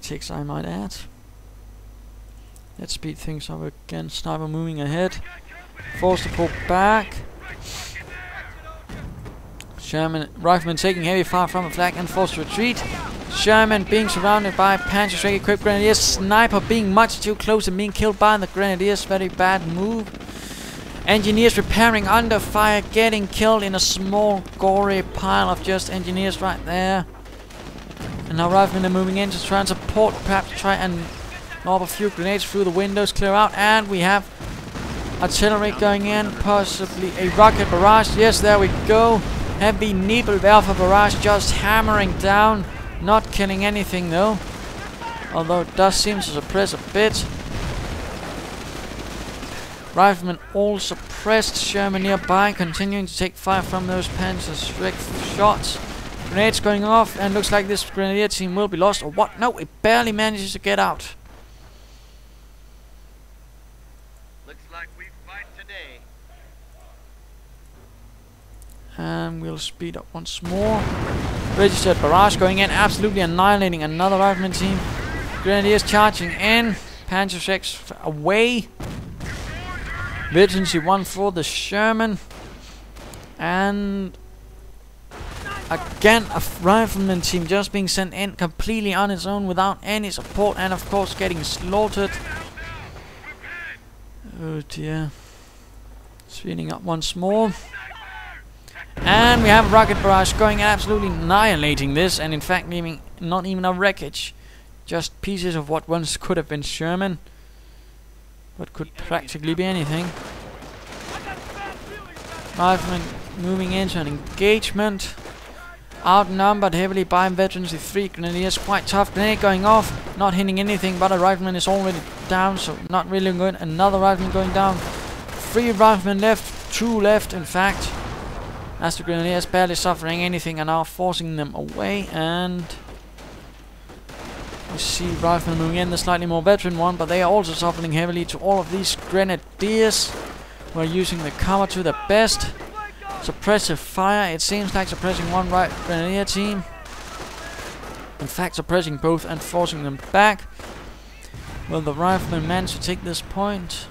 tactics, I might add. Let's speed things up again. Sniper moving ahead. Forced to pull back. Sherman rifleman taking heavy fire from the flag and forced to retreat. Sherman being surrounded by Panzer Division equipped grenadiers. Sniper being much too close and being killed by the grenadiers. Very bad move. Engineers repairing under fire, getting killed in a small gory pile of just engineers right there. And now riflemen are moving in to try and support, perhaps try and lob a few grenades through the windows, clear out, and we have artillery going in, possibly a rocket barrage. Yes, there we go. Heavy Nebelwerfer barrage just hammering down, not killing anything though, although it does seem to suppress a bit. Riflemen all suppressed. Sherman nearby, continuing to take fire from those Panzer shots. Grenades going off, and looks like this grenadier team will be lost, or what? No, it barely manages to get out. Looks like we fight today. And we'll speed up once more. Registered barrage going in, absolutely annihilating another rifleman team. Grenadiers charging in. Panzer 6 away. Vigilance 1 for the Sherman. And again, a rifleman team just being sent in completely on its own without any support, and of course getting slaughtered. Oh dear. Speeding up once more. And we have a rocket barrage going, absolutely annihilating this, and in fact leaving not even a wreckage, just pieces of what once could have been Sherman, but could practically be anything. Riflemen moving into an engagement, outnumbered heavily by Veterans 3 grenadiers. Quite tough. Grenade going off, not hitting anything, but a rifleman is already down, so not really good. Another rifleman going down. 3 riflemen left, 2 left in fact, as the grenadiers barely suffering anything and are forcing them away. And we see riflemen moving in, the slightly more veteran one, but they are also suffering heavily to all of these grenadiers who are using the cover to the best. Suppressive fire, it seems like suppressing one right grenadier team. In fact, suppressing both and forcing them back. Will the riflemen manage to take this point?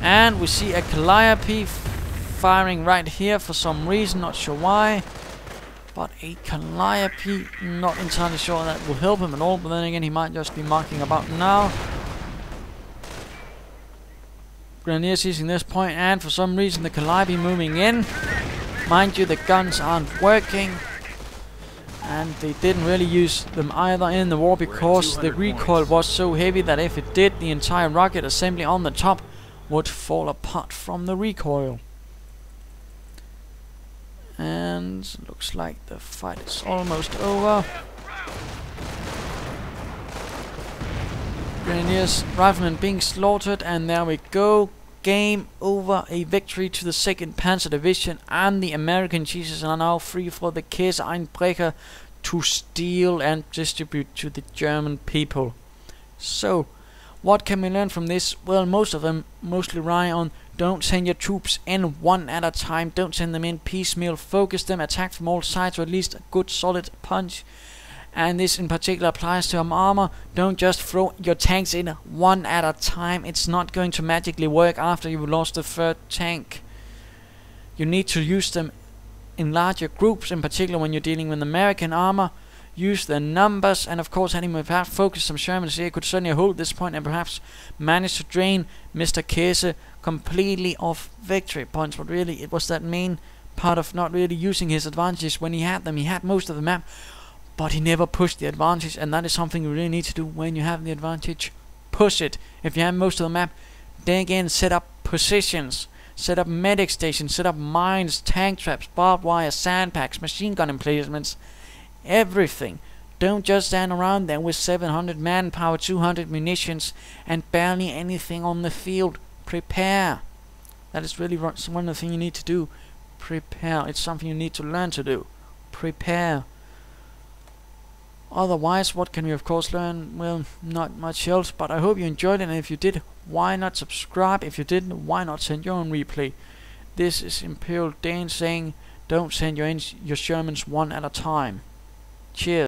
And we see a Calliope firing right here for some reason, not sure why. But a Calliope, not entirely sure that will help him at all, but then again he might just be marking about now. Grenadiers using this point, and for some reason the Calliope moving in. Mind you, the guns aren't working, and they didn't really use them either in the war because the recoil was so heavy that if it did, the entire rocket assembly on the top would fall apart from the recoil. And looks like the fight is almost over. Grenadiers, riflemen being slaughtered, and there we go. Game over. A victory to the 2nd Panzer Division, and the American cheeses are now free for the Käseeinbrecher to steal and distribute to the German people. So, what can we learn from this? Well, most of them mostly rely on don't send your troops in one at a time, don't send them in piecemeal, focus them, attack from all sides, or at least a good solid punch. And this in particular applies to armor. Don't just throw your tanks in one at a time. It's not going to magically work after you've lost the 3rd tank. You need to use them in larger groups, in particular when you're dealing with American armor. Use the numbers, and of course having perhaps focus some Shermans here could certainly hold this point and perhaps manage to drain Mr. Käse completely off victory points. But really it was that main part of not really using his advantages when he had them. He had most of the map, but he never pushed the advantage, and that is something you really need to do when you have the advantage. Push it. If you have most of the map, then again set up positions, set up medic stations, set up mines, tank traps, barbed wire, sandpacks, machine gun emplacements, everything. Don't just stand around there with 700 manpower, 200 munitions, and barely anything on the field. Prepare. That is really one of the things you need to do. Prepare. It's something you need to learn to do. Prepare. Otherwise, what can we of course learn? Well, not much else, but I hope you enjoyed it, and if you did, why not subscribe? If you didn't, why not send your own replay? This is Imperial Dane saying, don't send your Shermans one at a time. Cheers.